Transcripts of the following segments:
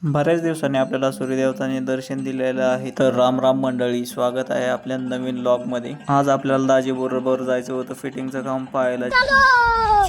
बऱ्याच दिवसांनी आपल्याला सूर्यदेवतांनी दर्शन दिलेलं आहे. तर राम राम मंडळी, स्वागत आहे आपल्या नवीन व्लॉग मध्ये. आज आपल्याला दाजी बरोबर जायचं होतं फिटिंगचं काम पाहायला.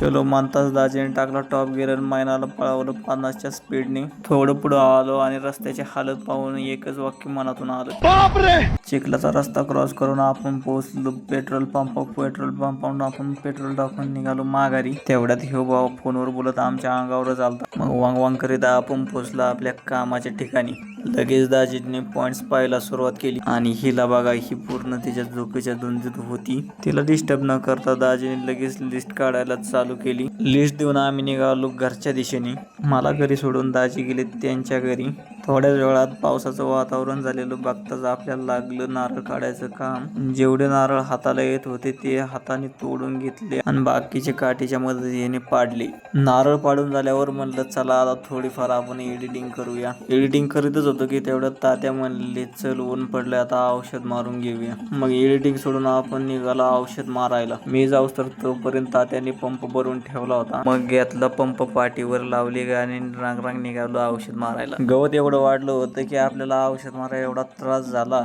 चलो म्हणताच दाजीने टाकला टॉप गिअर आणि मैनाला पळवलं 50च्या स्पीडने. थोडं पुढे आलो आणि रस्त्याची हालत पाहून एकच वाक्य मनातून आलं. चिखलाचा रस्ता क्रॉस करून आपण पोहोचलो पेट्रोल पंपावरून आपण पेट्रोल टाकून निघालो माघारी. तेवढ्यात ह्यो भाऊ फोनवर बोलत आमच्या अंगावरच आलता. मग वांग करीत आपण पोहोचलो आपल्या कामाच्या ठिकाणी. लगेच दाजीने पॉइंट्स पाहायला सुरुवात केली आणि हिला बघा, ही पूर्ण तिच्या झोपेच्या धुंदीत होती. तिला डिस्टर्ब न करता दाजीने लगेच लिस्ट काढायला चालू केली. लिस्ट देऊन आम्ही निघालो घरच्या दिशेने. मला घरी सोडून दाजी गेले त्यांच्या घरी. थोड्याच वेळात पावसाचं वातावरण झालेलं बघताच आपल्याला लागलं नारळ काढायचं काम. जेवढे नारळ हाताला येत होते ते हाताने तोडून घेतले आणि बाकीचे काठीच्या मदतीने पाडले. नारळ पाडून झाल्यावर म्हणलं चला आता थोडीफार आपण एडिटिंग करूया. एडिटिंग करीतच होतो की तेवढ्यात तात्या म्हणले चल ऊन पडले आता औषध मारून घेऊया. मग एडिटिंग सोडून आपण निघालो औषध मारायला. मी जाऊस तर तोपर्यंत तात्याने पंप भरून ठेवला होता. मग घेतला पंप पाठीवर लावली आणि रांग निघालो औषध मारायला. गवत एवढं वाढलं होतं की आपल्याला औषध मारायला एवढा त्रास झाला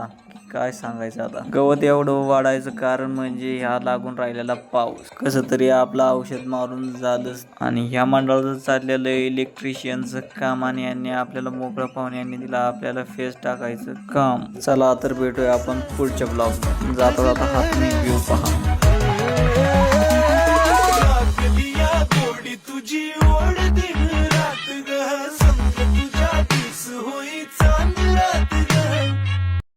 काय सांगायचं. आता गवत एवढं वाढायचं कारण म्हणजे ह्या लागून राहिलेला पाऊस. कसं तरी आपलं औषध मारून झालंच. आणि ह्या मंडळाचं चाललेलं इलेक्ट्रिशियनचं काम आणि यांनी आपल्याला मोकळं पाहून यांनी दिला आपल्याला फेस टाकायचं काम. चला तर भेटूया आपण पुढच्या ब्लॉग. जाता जाता हात मी व्ह्यू पहा.